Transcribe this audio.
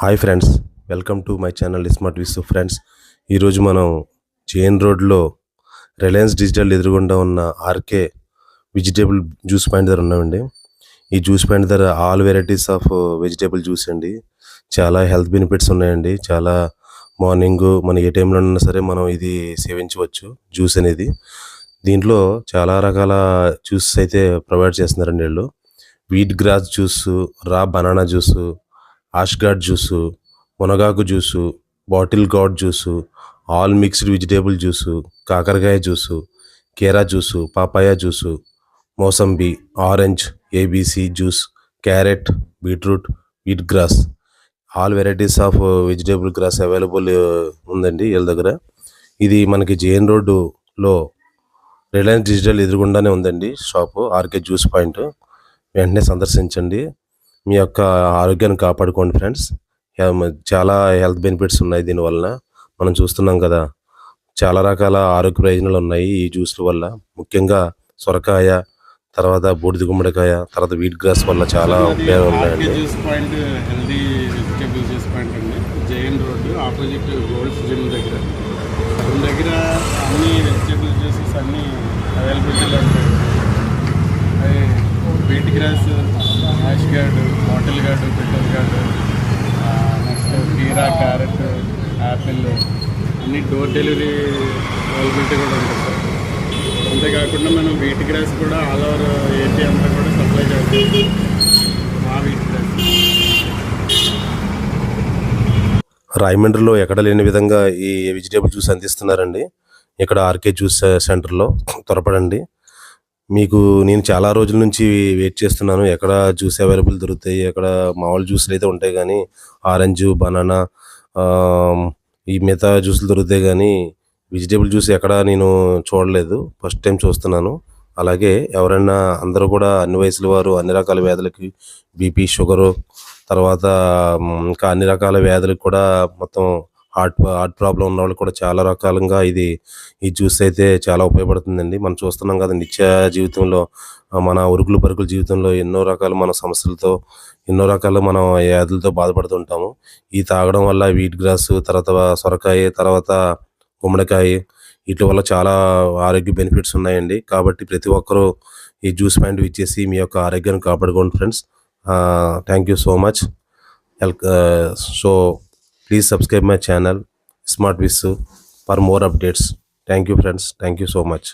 Hi friends, welcome to my channel smart wiz friends. ఈరోజు మనం JN రోడ్లో Reliance digital ఎదురుగుండా ఉన్న ఆర్కే వెజిటేబుల్ జ్యూస్ పాయింట్ దగ్గర ఉన్నామండి. ఈ జ్యూస్ పాయింట్ దగ్గర all varieties of vegetable juice అండి. చాలా హెల్త్ బెనిఫిట్స్ ఉన్నాయండి. చాలా మార్నింగ్ మన ఏ టైంలో ఉన్నా సరే మనం ఇది సేవించవచ్చు జ్యూస్ అనేది. దీంట్లో చాలా రకాల జ్యూస్ అయితే ప్రొవైడ్ చేస్తున్నారండి వీళ్ళు. Wheat grass juice, raw banana juice, ash gourd juice, మునగాకు juice, bottle gourd juice, all mixed vegetable juice, కాకరకాయ జ్యూసు, కేరా juice, papaya juice, mosambi, orange, ABC juice, carrot, beetroot, wheat grass, all varieties of vegetable grass available ఉందండి వీళ్ళ దగ్గర. ఇది మనకి JN రోడ్డులో Reliance digital ఎదురుగుండానే ఉందండి షాపు, ఆర్కే జ్యూస్ పాయింట్. వెంటనే సందర్శించండి. మీ యొక్క ఆరోగ్యాన్ని కాపాడుకోండి ఫ్రెండ్స్. చాలా హెల్త్ బెనిఫిట్స్ ఉన్నాయి దీనివల్ల. మనం చూస్తున్నాం కదా, చాలా రకాల ఆరోగ్య ప్రయోజనాలు ఉన్నాయి ఈ జ్యూస్ల వల్ల. ముఖ్యంగా సొరకాయ, తర్వాత బూడిద గుమ్మడికాయ, తర్వాత వీట్ గ్రాస్ వల్ల చాలా ఉపయోగాలు ఉన్నాయండి. Juice point healthy vegetable juice point అండి, JN road opposite Gold's gym దగ్గర. దీని దగ్గర అన్ని వెజిటేబుల్ జ్యూసెస్ అన్నీ అవైలబిలిటీలో ఉంటాయి. అవి wheat grass, ash gourd, bottle gourd, bitter gourd, next కీరా, క్యారెట్, యాపిల్ అన్ని డోర్ డెలివరీ అవైలబిలిటీ కూడా ఉంటుంది సార్. అంతేకాకుండా మనం వీట్ గ్రాస్ కూడా ఆల్ ఓవర్ ఏపీ అంతా కూడా సప్లై చేస్తాం. మా వీట్ గ్రాస్ రాయమండ్రిలో ఎక్కడ లేని విధంగా ఈ వెజిటేబుల్ జ్యూస్ అందిస్తున్నారండి. ఇక్కడ ఆర్కే జ్యూస్ సెంటర్లో త్వరపడండి. మీకు నేను చాలా రోజుల నుంచి వెయిట్ చేస్తున్నాను, ఎక్కడ జ్యూస్ అవైలబుల్ దొరుకుతాయి, ఎక్కడ మామూలు జ్యూస్లు అయితే ఉంటాయి కానీ ఆరెంజ్, బనానా, ఈ మిగతా జ్యూస్లు దొరుకుతాయి కానీ వెజిటేబుల్ జ్యూస్ ఎక్కడ నేను చూడలేదు. ఫస్ట్ టైం చూస్తున్నాను. అలాగే ఎవరైనా అందరూ కూడా అన్ని వయసుల వారు, అన్ని రకాల వ్యాధులకి, బీపీ, షుగరు, తర్వాత ఇంకా అన్ని రకాల వ్యాధులకు కూడా, మొత్తం హార్ట్ ప్రాబ్లం ఉన్న వాళ్ళు కూడా చాలా రకాలుగా ఈ జ్యూస్ అయితే చాలా ఉపయోగపడుతుందండి. మనం చూస్తున్నాం కదా, నిత్య జీవితంలో మన ఉరుకులు పరుగుల జీవితంలో ఎన్నో రకాల మన సమస్యలతో, ఎన్నో రకాల మనం వ్యాధులతో బాధపడుతుంటాము. ఈ తాగడం వల్ల వీట్ గ్రాస్, తర్వాత సొరకాయ, తర్వాత గుమ్మడికాయ, వీటి వల్ల చాలా ఆరోగ్య బెనిఫిట్స్ ఉన్నాయండి. కాబట్టి ప్రతి ఒక్కరూ ఈ జ్యూస్ పాయింట్ ఇచ్చేసి మీ యొక్క ఆరోగ్యాన్ని కాపాడుకోండి friends. Thank you so much. So please subscribe my channel Smart Visu for more updates. Thank you friends. Thank you so much.